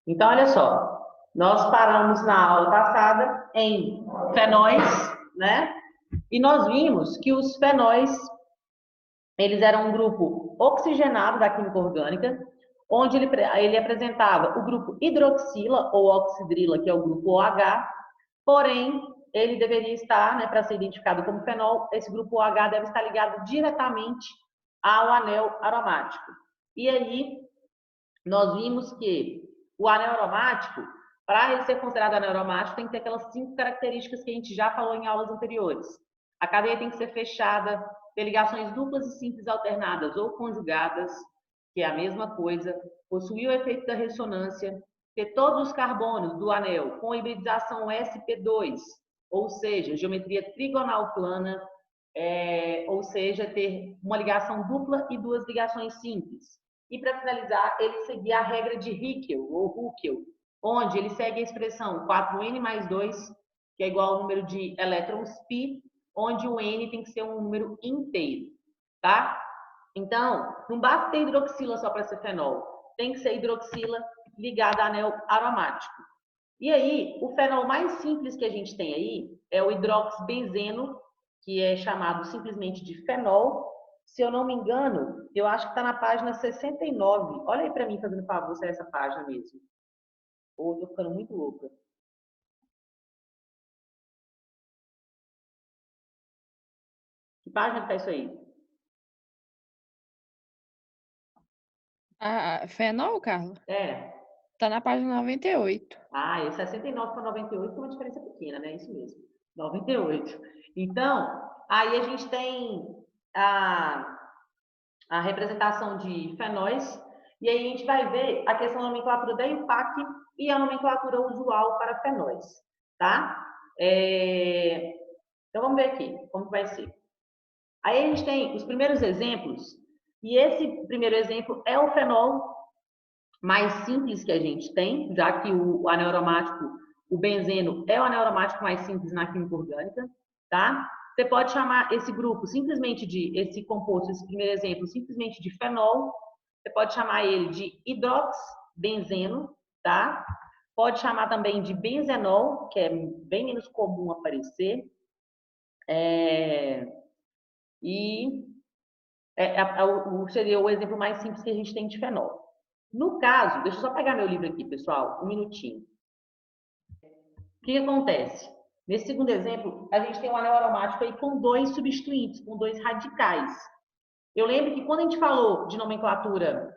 Então, olha só, nós paramos na aula passada em fenóis, né? E nós vimos que os fenóis, eles eram um grupo oxigenado da química orgânica, onde ele apresentava o grupo hidroxila ou oxidrila, que é o grupo OH, porém, ele deveria estar, né, para ser identificado como fenol, esse grupo OH deve estar ligado diretamente ao anel aromático. E aí, nós vimos que o anel aromático, para ele ser considerado anel aromático, tem que ter aquelas 5 características que a gente já falou em aulas anteriores. A cadeia tem que ser fechada, ter ligações duplas e simples alternadas ou conjugadas, que é a mesma coisa, possuir o efeito da ressonância, ter todos os carbonos do anel com hibridização sp2, ou seja, geometria trigonal plana, ou seja, ter uma ligação dupla e 2 ligações simples. E para finalizar, ele seguia a regra de Hickel, ou Huckel, onde ele segue a expressão 4n mais 2, que é igual ao número de elétrons π, onde o n tem que ser um número inteiro, tá? Então, não basta ter hidroxila só para ser fenol, tem que ser hidroxila ligada a anel aromático. E aí, o fenol mais simples que a gente tem aí é o hidroxibenzeno, que é chamado simplesmente de fenol. Se eu não me engano, eu acho que está na página 69. Olha aí para mim, fazendo favor, se é essa página mesmo. Ou estou ficando muito louca. Que página que tá isso aí? Fenol, Carla? É. Tá na página 98. Ah, é 69 para 98 tem uma diferença pequena, né? Isso mesmo. 98. Então, aí a gente tem a, a representação de fenóis, e aí a gente vai ver a questão da nomenclatura da IUPAC e a nomenclatura usual para fenóis, tá? Então vamos ver aqui como vai ser. Aí a gente tem os primeiros exemplos, e esse primeiro exemplo é o fenol mais simples que a gente tem, já que o anel aromático, o benzeno, é o anel aromático mais simples na química orgânica, tá? Você pode chamar esse grupo simplesmente de, esse composto, esse primeiro exemplo, simplesmente de fenol. Você pode chamar ele de hidroxibenzeno, tá? Pode chamar também de benzenol, que é bem menos comum aparecer. E seria o exemplo mais simples que a gente tem de fenol. No caso, deixa eu só pegar meu livro aqui, pessoal, um minutinho. O que acontece? Nesse segundo exemplo, a gente tem um anel aromático aí com 2 substituintes, com 2 radicais. Eu lembro que quando a gente falou de nomenclatura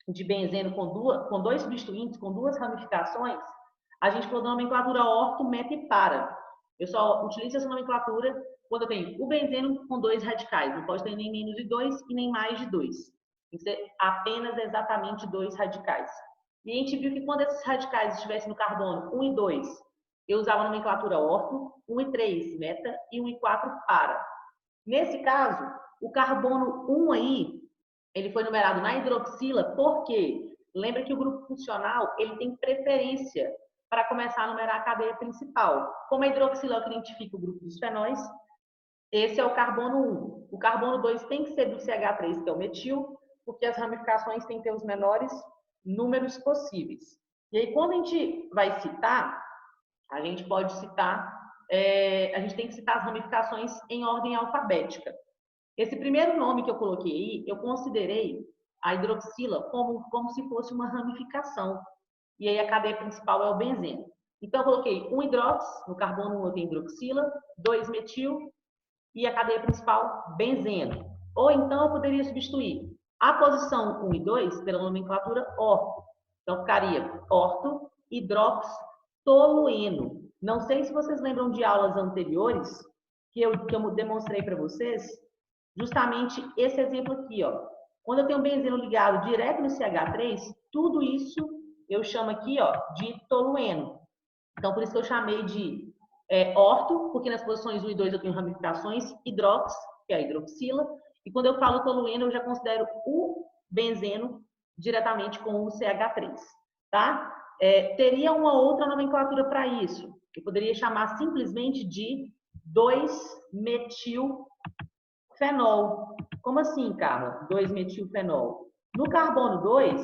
de benzeno com 2 substituintes, com 2 ramificações, a gente falou da nomenclatura orto, meta e para. Eu só utilizo essa nomenclatura quando eu tenho o benzeno com 2 radicais. Não pode ter nem menos de 2 e nem mais de 2. Tem que ser apenas exatamente 2 radicais. E a gente viu que quando esses radicais estivessem no carbono 1 e 2, eu usava a nomenclatura orto, 1 e 3 meta e 1 e 4 para. Nesse caso, o carbono 1 aí, ele foi numerado na hidroxila, porque lembra que o grupo funcional ele tem preferência para começar a numerar a cadeia principal. Como a hidroxila é o que identifica o grupo dos fenóis, esse é o carbono 1. O carbono 2 tem que ser do CH3, que é o metil, porque as ramificações têm que ter os menores números possíveis. E aí, quando a gente vai citar, a gente pode citar, a gente tem que citar as ramificações em ordem alfabética. Esse primeiro nome que eu coloquei aí, eu considerei a hidroxila como se fosse uma ramificação. E aí a cadeia principal é o benzeno. Então eu coloquei um hidrox, no carbono 1 eu tenho hidroxila, 2 metil e a cadeia principal benzeno. Ou então eu poderia substituir a posição 1 e 2 pela nomenclatura orto. Então ficaria orto, hidrox, tolueno. Não sei se vocês lembram de aulas anteriores que eu demonstrei para vocês, justamente esse exemplo aqui, ó. Quando eu tenho um benzeno ligado direto no CH3, tudo isso eu chamo aqui, ó, de tolueno. Então, por isso que eu chamei de orto, porque nas posições 1 e 2 eu tenho ramificações, hidrox, que é a hidroxila, e quando eu falo tolueno, eu já considero o benzeno diretamente com o CH3, tá? Teria uma outra nomenclatura para isso. Eu poderia chamar simplesmente de 2-metilfenol. Como assim, Carla? 2-metilfenol. No carbono 2,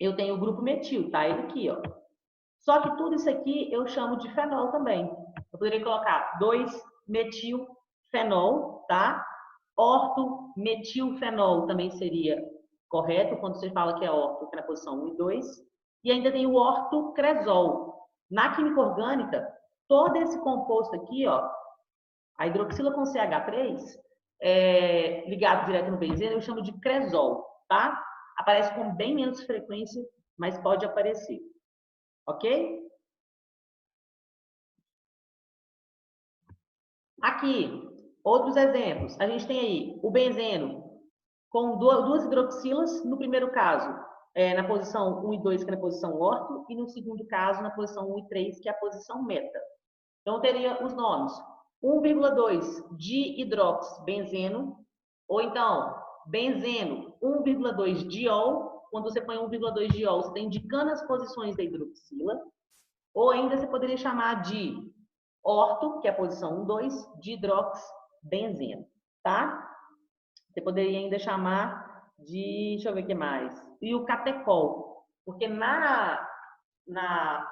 eu tenho o grupo metil, tá? Ele aqui, ó. Só que tudo isso aqui eu chamo de fenol também. Eu poderia colocar 2-metilfenol, tá? Ortometilfenol também seria correto, quando você fala que é orto, que é na posição 1 e 2. E ainda tem o ortocresol. Na química orgânica, todo esse composto aqui, ó, a hidroxila com CH3, ligado direto no benzeno, eu chamo de cresol, tá? Aparece com bem menos frequência, mas pode aparecer. Ok? Aqui, outros exemplos. A gente tem aí o benzeno com duas hidroxilas, no primeiro caso, na posição 1 e 2, que é na posição orto, e no segundo caso, na posição 1 e 3, que é a posição meta. Então, teria os nomes 1,2 dihidroxibenzeno, ou então, benzeno 1,2 diol. Quando você põe 1,2 diol, você está indicando as posições da hidroxila. Ou ainda você poderia chamar de orto, que é a posição 1, 2, dihidroxibenzeno, tá? Você poderia ainda chamar de, deixa eu ver o que mais, e o catecol, porque na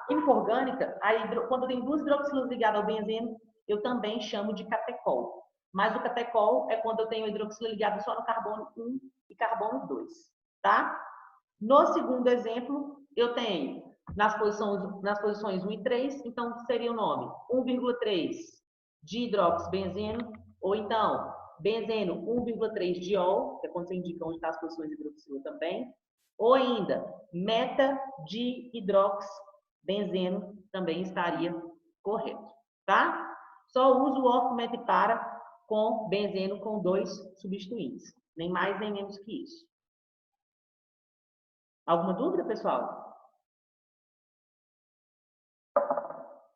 química orgânica, quando tem duas hidroxilas ligadas ao benzeno, eu também chamo de catecol. Mas o catecol é quando eu tenho a hidroxila ligada só no carbono 1 e carbono 2, tá? No segundo exemplo, eu tenho nas posições 1 e 3, então seria o nome 1,3 dihidroxibenzeno, ou então benzeno 1,3 diol, que é quando você indica onde estão as posições de hidroxila também, ou ainda meta-dihidroxibenzeno também estaria correto, tá? Só uso o ortometipara com benzeno com 2 substituintes, nem mais nem menos que isso. Alguma dúvida, pessoal?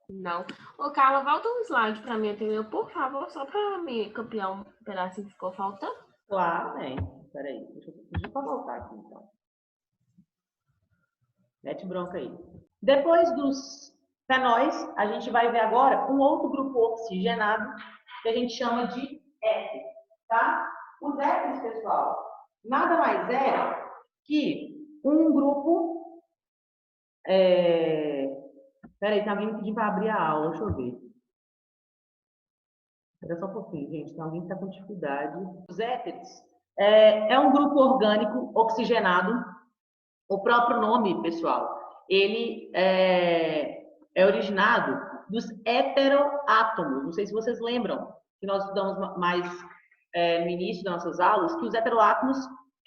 Não. Ô, Carla, volta um slide para mim, entendeu? Por favor, só para me copiar um pedacinho que ficou faltando. Claro, né? Peraí, deixa eu só voltar aqui, então. Mete bronca aí. Depois dos fenóis, a gente vai ver agora um outro grupo oxigenado que a gente chama de éter, tá? Os éteres, pessoal, nada mais é que um grupo... Peraí, tá alguém me pedindo para abrir a aula, deixa eu ver. Espera só um pouquinho, gente, tem alguém que está com dificuldade. Os éteres é um grupo orgânico oxigenado. O próprio nome, pessoal, ele é originado dos heteroátomos. Não sei se vocês lembram, que nós estudamos mais no início das nossas aulas, que os heteroátomos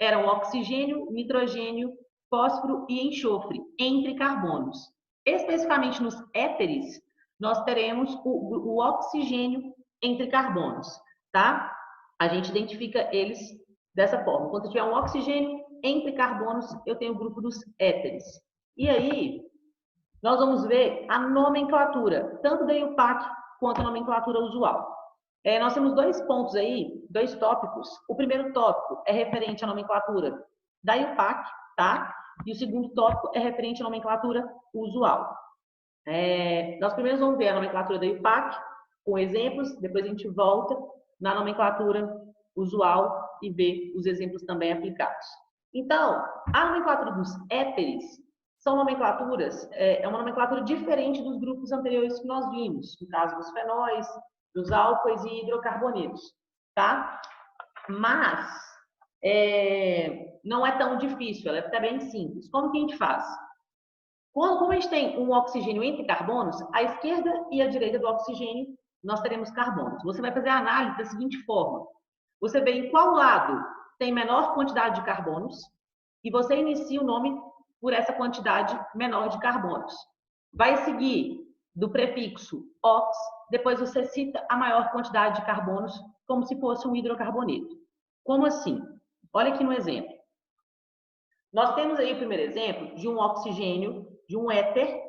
eram oxigênio, nitrogênio, fósforo e enxofre, entre carbonos. Especificamente nos éteres, nós teremos o oxigênio entre carbonos, tá? A gente identifica eles dessa forma. Quando tiver um oxigênio entre carbonos, eu tenho o grupo dos éteres. E aí, nós vamos ver a nomenclatura, tanto da IUPAC quanto a nomenclatura usual. Nós temos dois pontos aí, dois tópicos. O primeiro tópico é referente à nomenclatura da IUPAC, tá? E o segundo tópico é referente à nomenclatura usual. Nós primeiro vamos ver a nomenclatura da IUPAC, com exemplos, depois a gente volta na nomenclatura usual e ver os exemplos também aplicados. Então, a nomenclatura dos éteres são nomenclaturas, é uma nomenclatura diferente dos grupos anteriores que nós vimos, no caso dos fenóis, dos álcoois e hidrocarbonetos, tá? Mas não é tão difícil, ela é até bem simples. Como que a gente faz? Como a gente tem um oxigênio entre carbonos, à esquerda e à direita do oxigênio, nós teremos carbonos. Você vai fazer a análise da seguinte forma. Você vê em qual lado tem menor quantidade de carbonos e você inicia o nome por essa quantidade menor de carbonos. Vai seguir do prefixo ox, depois você cita a maior quantidade de carbonos, como se fosse um hidrocarboneto. Como assim? Olha aqui no exemplo. Nós temos aí o primeiro exemplo de um oxigênio, de um éter,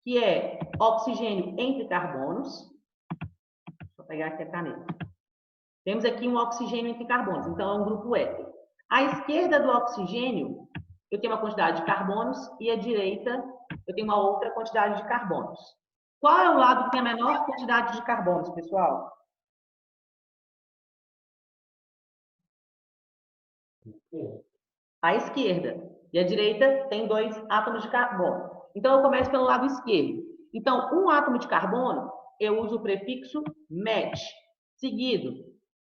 que é oxigênio entre carbonos. Deixa eu pegar aqui a caneta. Temos aqui um oxigênio entre carbonos, então é um grupo éter. À esquerda do oxigênio, eu tenho uma quantidade de carbonos e à direita eu tenho uma outra quantidade de carbonos. Qual é o lado que tem a menor quantidade de carbonos, pessoal? À esquerda. E a direita tem 2 átomos de carbono. Então, eu começo pelo lado esquerdo. Então, um átomo de carbono, eu uso o prefixo met, seguido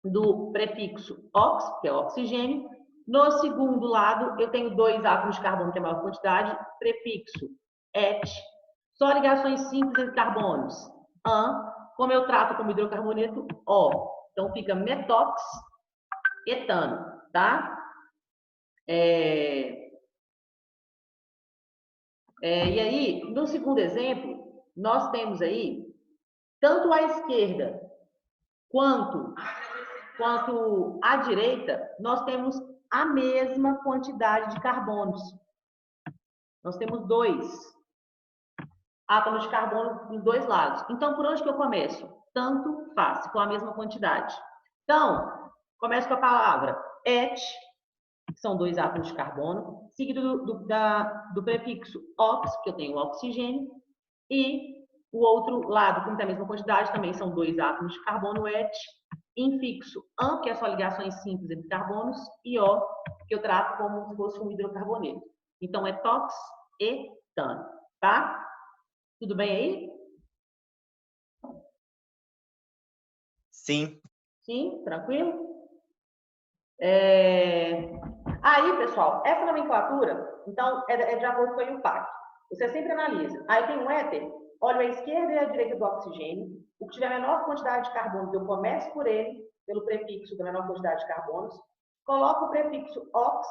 do prefixo ox, que é oxigênio. No segundo lado, eu tenho 2 átomos de carbono, que é a maior quantidade, prefixo et. Só ligações simples entre carbonos. Como eu trato como hidrocarboneto, O. Então, fica metox, etano, tá? E aí, no segundo exemplo, nós temos aí, tanto à esquerda quanto à direita, nós temos a mesma quantidade de carbonos. Nós temos 2 átomos de carbono dos 2 lados. Então, por onde que eu começo? Tanto faz, com a mesma quantidade. Então, começo com a palavra et, que são 2 átomos de carbono, seguido do prefixo ox, que eu tenho oxigênio, e o outro lado, como tem a mesma quantidade, também são 2 átomos de carbono, et, infixo an, que é só ligações simples entre carbonos, e O, que eu trato como se fosse um hidrocarboneto. Então, é tox, etano, tá? Tudo bem aí? Sim. Sim, tranquilo? Aí, pessoal, essa nomenclatura, então, é de acordo com o IUPAC. Você sempre analisa. Aí tem um éter, olho à esquerda e à direita do oxigênio. O que tiver a menor quantidade de carbono, eu começo por ele, pelo prefixo da menor quantidade de carbonos, coloco o prefixo ox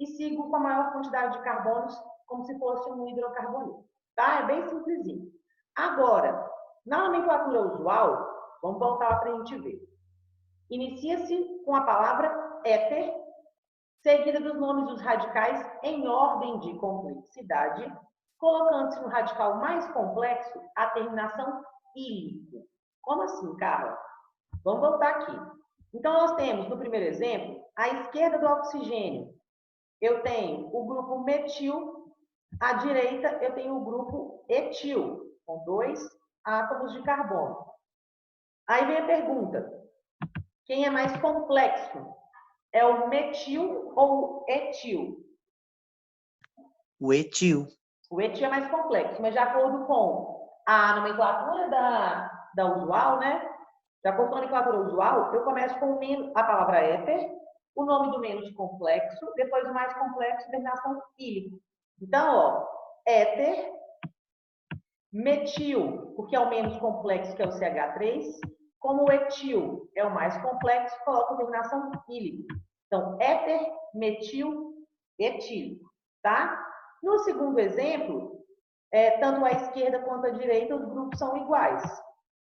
e sigo com a maior quantidade de carbonos, como se fosse um hidrocarboneto. Tá? É bem simplesinho. Agora, na nomenclatura usual, vamos voltar lá para a gente ver. Inicia-se com a palavra éter, seguida dos nomes dos radicais em ordem de complexidade, colocando-se no radical mais complexo a terminação ílico. Como assim, Carla? Vamos voltar aqui. Então, nós temos, no primeiro exemplo, à esquerda do oxigênio, eu tenho o grupo metil, à direita eu tenho o grupo etil, com 2 átomos de carbono. Aí vem a pergunta, quem é mais complexo? É o metil ou o etil? O etil. O etil é mais complexo, mas de acordo com a nomenclatura da usual, né? De acordo com a nomenclatura usual, eu começo com a palavra éter, o nome do menos complexo, depois o mais complexo, terminação ílico. Então, ó, éter, metil, porque é o menos complexo, que é o CH3, como o etil é o mais complexo, coloco a terminação ílico. Então, éter, metil, etílico, tá? No segundo exemplo, tanto à esquerda quanto à direita, os grupos são iguais.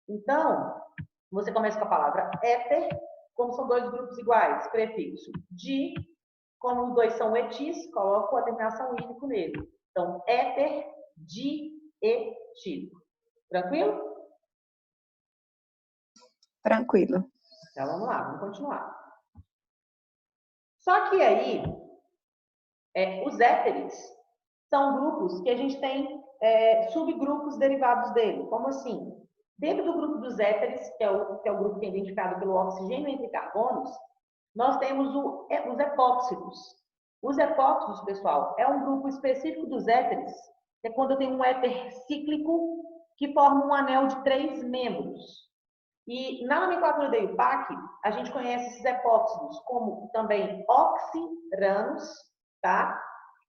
Então, você começa com a palavra éter, como são 2 grupos iguais, prefixo di, como os 2 são etis, coloco a terminação ílico nele. Então, éter, di, etílico. Tranquilo? Tranquilo. Então, vamos lá, vamos continuar. Só que aí, os éteres são grupos que a gente tem subgrupos derivados dele. Como assim? Dentro do grupo dos éteres, que é o grupo que é identificado pelo oxigênio entre carbonos, nós temos os epóxidos. Os epóxidos, pessoal, é um grupo específico dos éteres, que é quando eu tenho um éter cíclico que forma um anel de 3 membros. E na nomenclatura da IUPAC, a gente conhece esses epóxidos como também oxiranos, tá?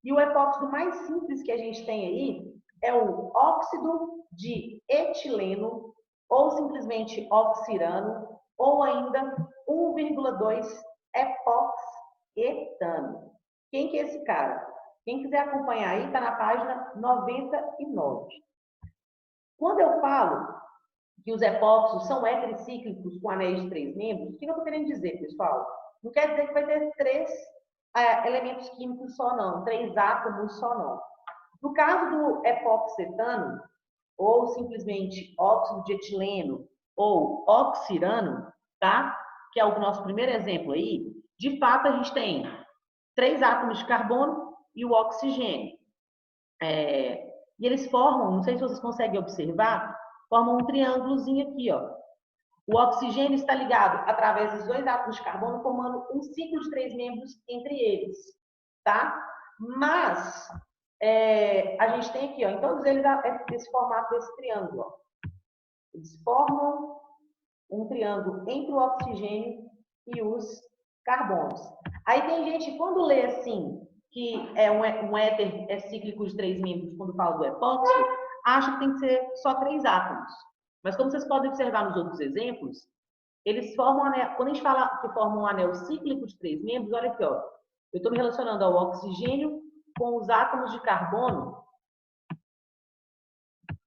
E o epóxido mais simples que a gente tem aí é o óxido de etileno, ou simplesmente oxirano, ou ainda 1,2 epoxetano. Quem que é esse cara? Quem quiser acompanhar aí, está na página 99. Quando eu falo que os epóxidos são heterocíclicos com anéis de 3 membros, o que eu estou querendo dizer, pessoal? Não quer dizer que vai ter 3 elementos químicos só, não. 3 átomos só, não. No caso do epoxetano, ou simplesmente óxido de etileno, ou oxirano, tá? Que é o nosso primeiro exemplo aí, de fato a gente tem 3 átomos de carbono e o oxigênio. E eles formam, não sei se vocês conseguem observar, formam um triângulozinho aqui, ó. O oxigênio está ligado através dos 2 átomos de carbono, formando um ciclo de 3 membros entre eles, tá? Mas, a gente tem aqui, ó, em todos eles, esse formato desse triângulo. Ó. Eles formam um triângulo entre o oxigênio e os carbonos. Aí tem gente, quando lê assim, que um éter é cíclico de 3 membros, quando fala do epóxi, acha que tem que ser só 3 átomos. Mas como vocês podem observar nos outros exemplos, eles formam anel. Quando a gente fala que forma um anel cíclico de 3 membros, olha aqui, ó. Eu estou me relacionando ao oxigênio com os átomos de carbono,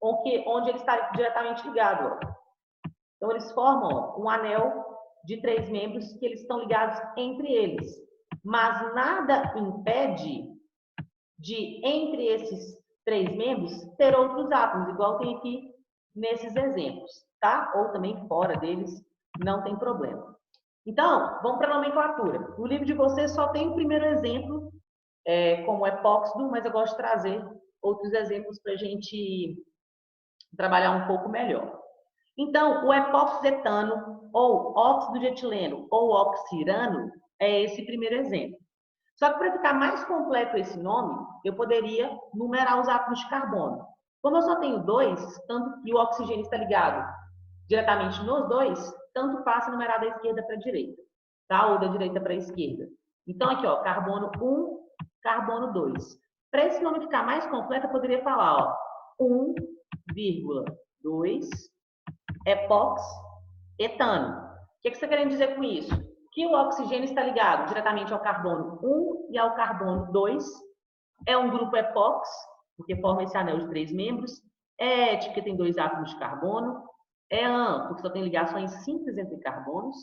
onde ele está diretamente ligado. Ó. Então, eles formam ó, um anel de 3 membros que eles estão ligados entre eles. Mas nada impede de, entre esses 3 membros, ter outros átomos, igual tem aqui nesses exemplos, tá? Ou também fora deles, não tem problema. Então, vamos para a nomenclatura. No livro de vocês só tem o primeiro exemplo, como epóxido, mas eu gosto de trazer outros exemplos para a gente trabalhar um pouco melhor. Então, o epóxisetano, ou óxido de etileno, ou oxirano, é esse primeiro exemplo. Só que para ficar mais completo esse nome, eu poderia numerar os átomos de carbono. Como eu só tenho 2, e o oxigênio está ligado diretamente nos 2, tanto faz numerar da esquerda para a direita, tá? Ou da direita para a esquerda. Então, aqui, ó, carbono 1, carbono 2. Para esse nome ficar mais completo, eu poderia falar, ó, 1,2 epóxi-etano. O que você está querendo dizer com isso? Que o oxigênio está ligado diretamente ao carbono 1 e ao carbono 2. É um grupo epóxi, porque forma esse anel de 3 membros. É ético, porque tem 2 átomos de carbono. É AN, porque só tem ligações simples entre carbonos.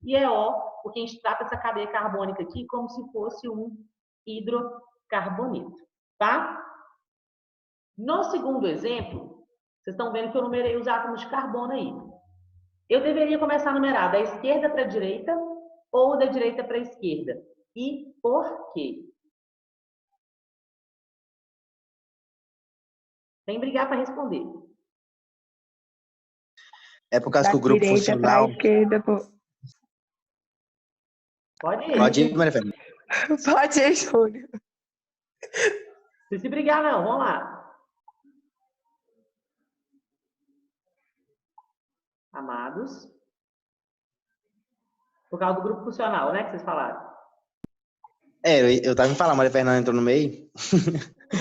E é O, porque a gente trata essa cadeia carbônica aqui como se fosse um hidrocarboneto. Tá? No segundo exemplo, vocês estão vendo que eu numerei os átomos de carbono aí. Eu deveria começar a numerar da esquerda para a direita ou da direita para a esquerda. E por quê? Sem brigar para responder. É por causa Da que o grupo direita para a funcional... esquerda. Pode ir. Pode ir, Maria Fernanda. Pode ir, Júlio. Não se brigar, não. Vamos lá. Amados. Por causa do grupo funcional, né? Que vocês falaram. Eu tava me falando, Maria Fernanda entrou no meio.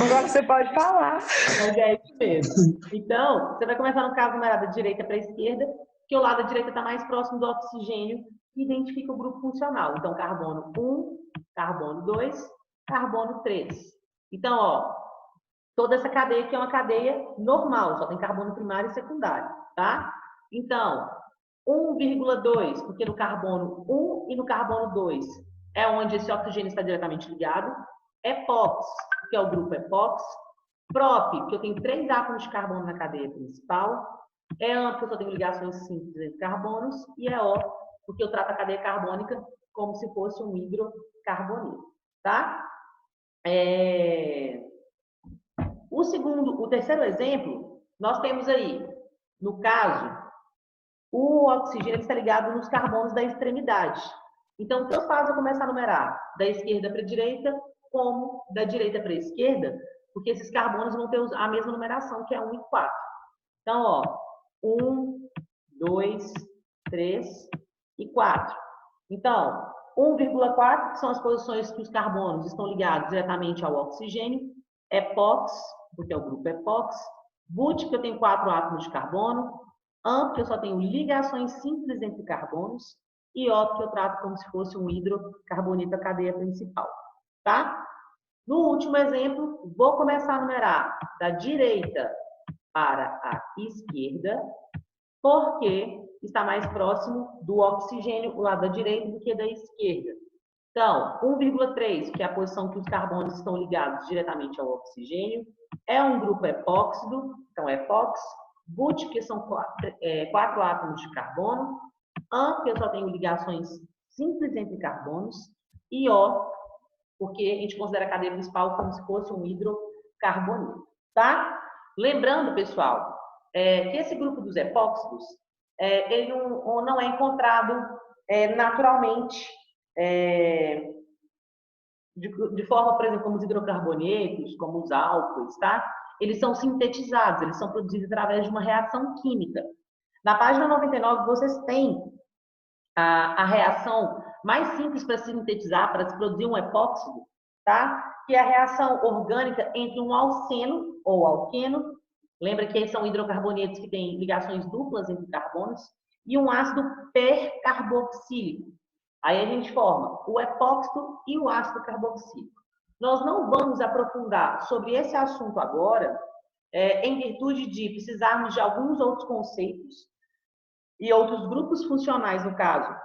Agora você pode falar. Mas é isso mesmo. Então, você vai começar no caso numerado da direita para a esquerda, que o lado da direita está mais próximo do oxigênio, que identifica o grupo funcional. Então, carbono 1, carbono 2, carbono 3. Então, ó, toda essa cadeia aqui é uma cadeia normal, só tem carbono primário e secundário, tá? Então, 1,2, porque no carbono 1 e no carbono 2 é onde esse oxigênio está diretamente ligado. Epóxi, que é o grupo epóxi. Prop, que eu tenho 3 átomos de carbono na cadeia principal. EAN, porque eu só tenho ligações simples entre carbonos. E EO, porque eu trato a cadeia carbônica como se fosse um hidrocarboneto, tá? O terceiro exemplo, nós temos aí, no caso, o oxigênio está ligado nos carbonos da extremidade. Então, tanto faz eu começar a numerar da esquerda para a direita, como da direita para a esquerda, porque esses carbonos vão ter a mesma numeração, que é 1 e 4. Então, ó, 1, 2, 3 e 4. Então, 1,4, que são as posições que os carbonos estão ligados diretamente ao oxigênio. Epóxi, porque é o grupo epóxi. But, que eu tenho 4 átomos de carbono. AN, que eu só tenho ligações simples entre carbonos. E O, que eu trato como se fosse um hidrocarboneto, a cadeia principal. Tá? No último exemplo, vou começar a numerar da direita para a esquerda, porque está mais próximo do oxigênio, o lado da direita, do que da esquerda. Então, 1,3, que é a posição que os carbonos estão ligados diretamente ao oxigênio, é um grupo epóxido, então epóxi. But, que são 4 átomos de carbono. AN, que eu só tenho ligações simples entre carbonos. E O, porque a gente considera a cadeia principal como se fosse um hidrocarboneto, tá? Lembrando, pessoal, que esse grupo dos epóxidos, ele não é encontrado naturalmente de forma, por exemplo, como os hidrocarbonetos, como os álcoois, tá? Eles são sintetizados, eles são produzidos através de uma reação química. Na página 99, vocês têm a reação mais simples para sintetizar, para se produzir um epóxido, tá? Que é a reação orgânica entre um alceno ou alqueno, lembra que são hidrocarbonetos que têm ligações duplas entre carbonos, e um ácido percarboxílico. Aí a gente forma o epóxido e o ácido carboxílico. Nós não vamos aprofundar sobre esse assunto agora, em virtude de precisarmos de alguns outros conceitos e outros grupos funcionais, no caso,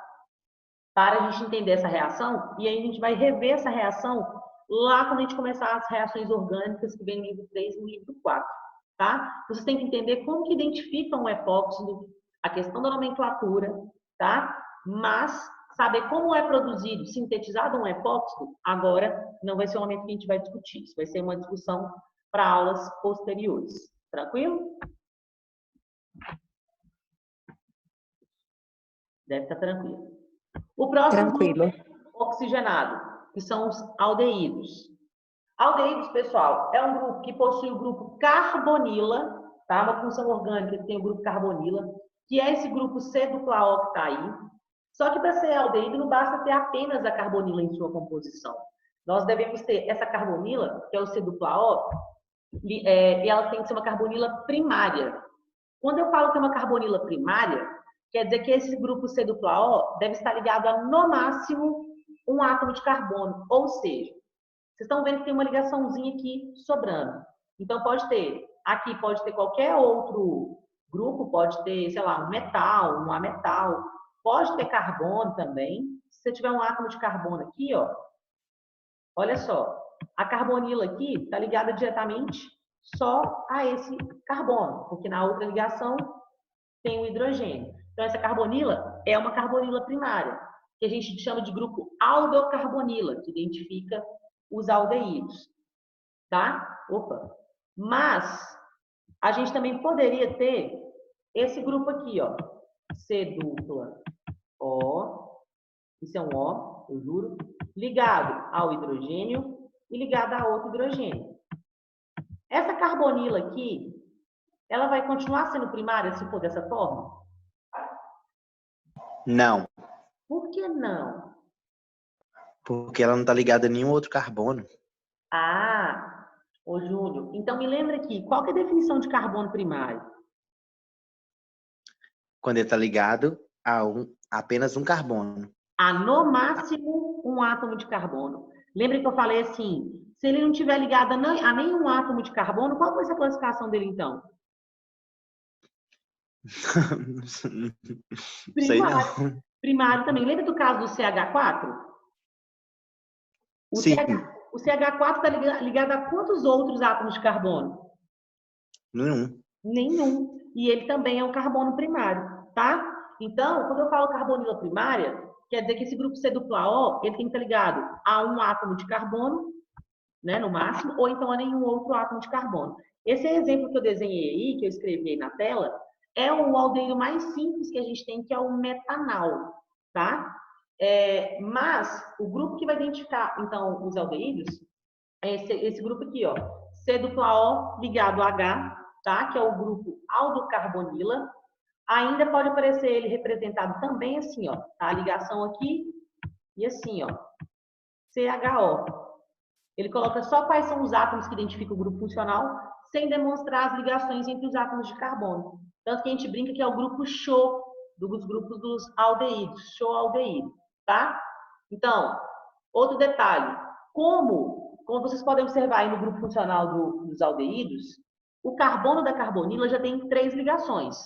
para a gente entender essa reação, e aí a gente vai rever essa reação lá quando a gente começar as reações orgânicas que vem no livro 3 e no livro 4, tá? Vocês têm que entender como que identificam o epóxido, a questão da nomenclatura, tá? Mas saber como é produzido, sintetizado um epóxido, agora não vai ser o momento que a gente vai discutir. Isso vai ser uma discussão para aulas posteriores. Tranquilo? Deve estar tranquilo. O próximo Tranquilo. oxigenado, que são os aldeídos. Aldeídos, pessoal, é um grupo que possui o grupo carbonila, tá? Uma função orgânica que tem o grupo carbonila, que é esse grupo C-dupla-O que está aí. Só que para ser aldeído não basta ter apenas a carbonila em sua composição. Nós devemos ter essa carbonila, que é o C-dupla-O, e ela tem que ser uma carbonila primária. Quando eu falo que é uma carbonila primária, quer dizer que esse grupo C-dupla-O deve estar ligado a, no máximo, um átomo de carbono. Ou seja, vocês estão vendo que tem uma ligaçãozinha aqui sobrando. Então, aqui pode ter qualquer outro grupo, pode ter, sei lá, um metal, um ametal, pode ter carbono também. Se você tiver um átomo de carbono aqui, ó, olha só, a carbonila aqui está ligada diretamente só a esse carbono, porque na outra ligação tem o hidrogênio. Então, essa carbonila é uma carbonila primária, que a gente chama de grupo aldocarbonila, que identifica os aldeídos, tá? Opa! Mas a gente também poderia ter esse grupo aqui, ó, C-dupla-O, isso é um O, eu juro, ligado ao hidrogênio e ligado a outro hidrogênio. Essa carbonila aqui, ela vai continuar sendo primária se for dessa forma? Não, Por que não? porque ela não está ligada a nenhum outro carbono. Ah, ô Júlio, então me lembra aqui, qual que é a definição de carbono primário? Quando ele está ligado a apenas um carbono. A, no máximo, um átomo de carbono. Lembra que eu falei assim, se ele não tiver ligado a nenhum átomo de carbono, qual vai ser a classificação dele então? Sei não. Primário também. Lembra do caso do CH4? Sim. O CH4 está ligado a quantos outros átomos de carbono? Nenhum. Nenhum. E ele também é um carbono primário, tá? Então, quando eu falo carbonila primária, quer dizer que esse grupo C-dupla-O, ele tem que estar ligado a um átomo de carbono, né, no máximo, ou então a nenhum outro átomo de carbono. Esse exemplo que eu desenhei aí, que eu escrevi aí na tela, é o aldeído mais simples que a gente tem, que é o metanal, tá? Mas o grupo que vai identificar, então, os aldeídos, é esse grupo aqui, ó, C-dupla-O ligado a H, tá? Que é o grupo aldocarbonila. Ainda pode aparecer ele representado também assim, ó, tá? A ligação aqui e assim, ó, CHO. Ele coloca só quais são os átomos que identificam o grupo funcional, sem demonstrar as ligações entre os átomos de carbono. Tanto que a gente brinca que é o grupo SHO, dos grupos dos aldeídos, SHO-aldeído, tá? Então, outro detalhe, como vocês podem observar aí no grupo funcional dos aldeídos, o carbono da carbonila já tem 3 ligações.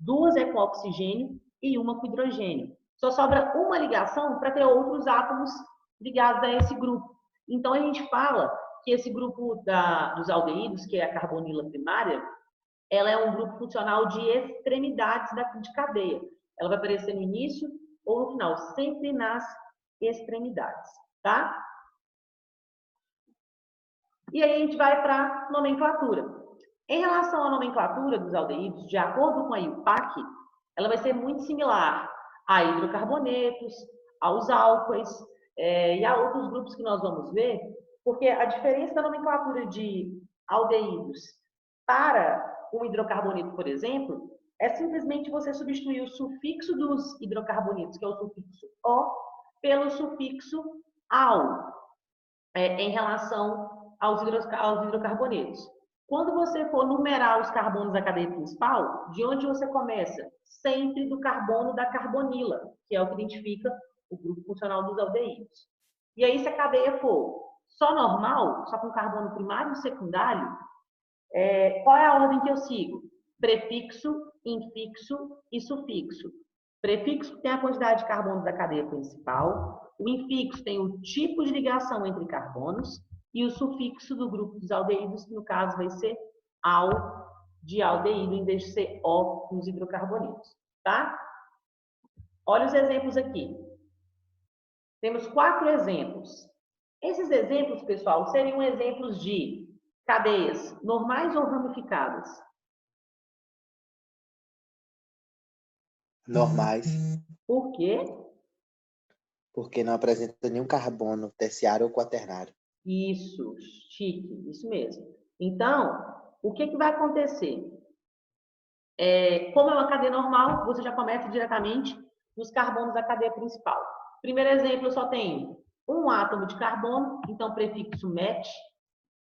2 é com oxigênio e uma com hidrogênio. Só sobra uma ligação para ter outros átomos ligados a esse grupo. Então, a gente fala que esse grupo dos aldeídos, que é a carbonila primária, ela é um grupo funcional de extremidades de cadeia. Ela vai aparecer no início ou no final, sempre nas extremidades, tá? E aí a gente vai para a nomenclatura. Em relação à nomenclatura dos aldeídos, de acordo com a IUPAC, ela vai ser muito similar a hidrocarbonetos, aos álcoois, E há outros grupos que nós vamos ver, porque a diferença da nomenclatura de aldeídos para um hidrocarboneto, por exemplo, é simplesmente você substituir o sufixo dos hidrocarbonetos, que é o sufixo "o", pelo sufixo "ao", em relação aos hidrocarbonetos. Quando você for numerar os carbonos da cadeia principal, de onde você começa? Sempre do carbono da carbonila, que é o que identifica o grupo funcional dos aldeídos. E aí, se a cadeia for só normal, só com carbono primário e secundário, qual é a ordem que eu sigo? Prefixo, infixo e sufixo. Prefixo tem a quantidade de carbonos da cadeia principal, o infixo tem o tipo de ligação entre carbonos e o sufixo do grupo dos aldeídos, que no caso vai ser "al", de aldeído, em vez de ser "o" nos hidrocarbonetos, tá? Olha os exemplos aqui. Temos 4 exemplos. Esses exemplos, pessoal, seriam exemplos de cadeias normais ou ramificadas? Normais, Por quê? porque não apresenta nenhum carbono terciário ou quaternário. Isso, chique, isso mesmo. Então, o que vai acontecer? Como é uma cadeia normal, você já começa diretamente nos carbonos da cadeia principal. Primeiro exemplo, eu só tenho um átomo de carbono, então prefixo "met".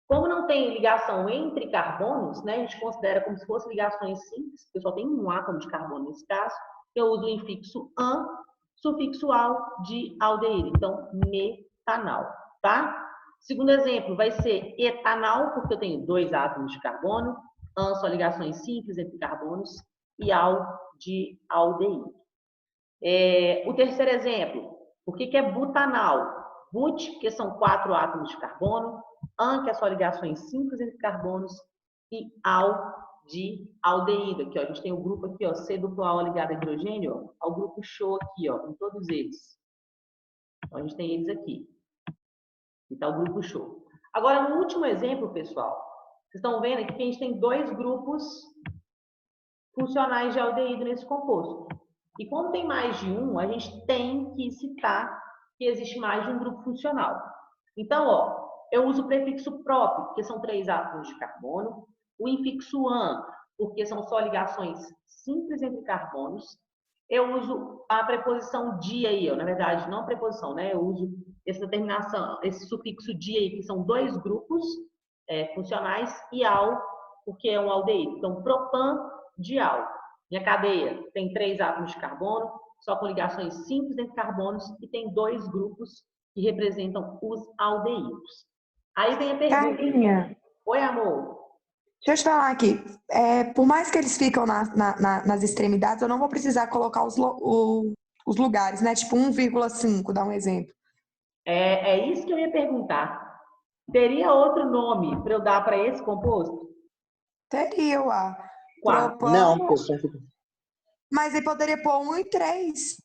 Como não tem ligação entre carbonos, né, a gente considera como se fossem ligações simples, porque só tem um átomo de carbono nesse caso, eu uso o infixo "an", sufixo "al", de aldeído, então metanal, tá? Segundo exemplo, vai ser etanal, porque eu tenho 2 átomos de carbono, "an" são ligações simples entre carbonos, e "al", de aldeído. O terceiro exemplo, o que é butanal? But, que são 4 átomos de carbono, "an", que é só ligações simples entre carbonos, e "al", de aldeído. Aqui, ó, a gente tem o grupo aqui, ó, C-duplo-al ligado a hidrogênio, ó, ao grupo show aqui, ó, em todos eles. Então, a gente tem eles aqui. E tá o grupo show. Agora, no último exemplo, pessoal, vocês estão vendo aqui que a gente tem 2 grupos funcionais de aldeído nesse composto. E quando tem mais de um, a gente tem que citar que existe mais de um grupo funcional. Então, ó, eu uso o prefixo "prop", porque são 3 átomos de carbono, o infixo "an", porque são só ligações simples entre carbonos. Eu uso a preposição "di" aí, ó, na verdade, não a preposição, né? Eu uso essa terminação, esse sufixo "di" aí, que são 2 grupos funcionais, e "al", porque é um aldeído. Então, propan-dial. Minha cadeia tem 3 átomos de carbono, só com ligações simples entre carbonos, e tem 2 grupos que representam os aldeídos. Aí vem a pergunta. Carlinha, Oi, amor. deixa eu te falar aqui. Por mais que eles ficam nas extremidades, eu não vou precisar colocar os lugares, né? Tipo 1,5, dá um exemplo. É isso que eu ia perguntar. Teria outro nome para eu dar para esse composto? Teria, uá. 4. Não, Propano, mas aí poderia pôr 1 e 3.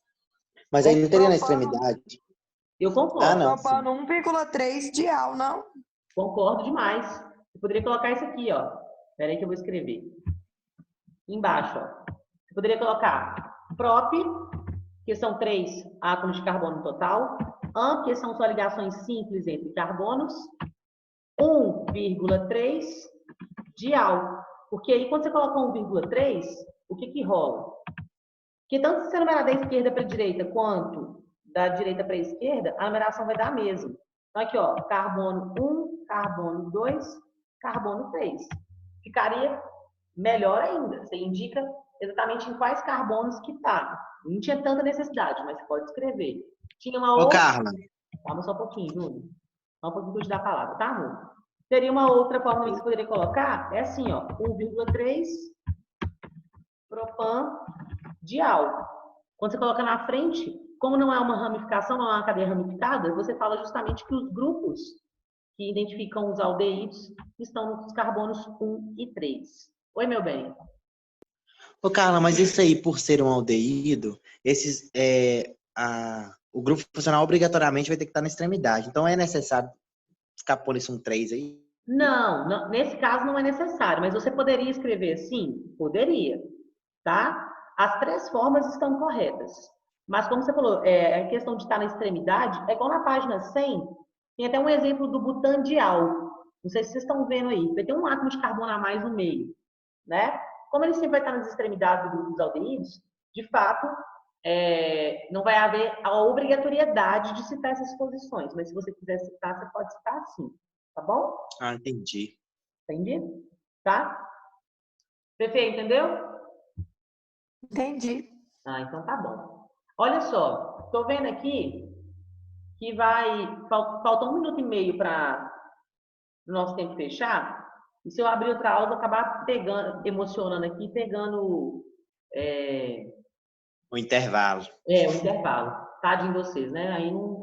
mas aí não teria na Propano, extremidade. Eu concordo. Ah, não, sim. propano 1,3 dial, não? Concordo demais. Eu poderia colocar isso aqui, ó. Espera aí que eu vou escrever. Embaixo, ó. Eu poderia colocar prop, que são 3 átomos de carbono no total. An, que são só ligações simples entre carbonos. 1,3 dial. Porque aí, quando você coloca 1,3, o que rola? Porque tanto se você numerar da esquerda para a direita, quanto da direita para a esquerda, a numeração vai dar a mesma. Então, aqui, ó, carbono 1, carbono 2, carbono 3. Ficaria melhor ainda. Você indica exatamente em quais carbonos que está. Não tinha tanta necessidade, mas você pode escrever. Tinha uma Ô, outra... Carla, Calma só um pouquinho, Júnior. Só um pouquinho que eu te dar a palavra, tá, amor? Teria uma outra forma que você poderia colocar, é assim, ó, 1,3 propan-dial. Quando você coloca na frente, como não é uma ramificação, não é uma cadeia ramificada, você fala justamente que os grupos que identificam os aldeídos estão nos carbonos 1 e 3. Oi, meu bem. Ô, Carla, mas isso aí, por ser um aldeído, o grupo funcional obrigatoriamente vai ter que estar na extremidade. Então é necessário ficar por isso um 3 aí? Não, nesse caso não é necessário, mas você poderia escrever assim? Poderia, tá? As 3 formas estão corretas. Mas como você falou, a questão de estar na extremidade, é igual na página 100, tem até um exemplo do butandiol. Não sei se vocês estão vendo aí. Vai ter um átomo de carbono a mais no meio, né? Como ele sempre vai estar nas extremidades do grupo dos aldeídos, de fato, não vai haver a obrigatoriedade de citar essas posições. Mas se você quiser citar, você pode citar sim. Tá bom? Ah, entendi. Entendi? Tá? Fefe, entendeu? Entendi. Ah, então tá bom. Olha só, tô vendo aqui que falta 1 minuto e meio para o nosso tempo fechar. E se eu abrir outra aula, eu vou acabar emocionando aqui, pegando O intervalo. o intervalo. Tadinho de vocês, né? Aí não,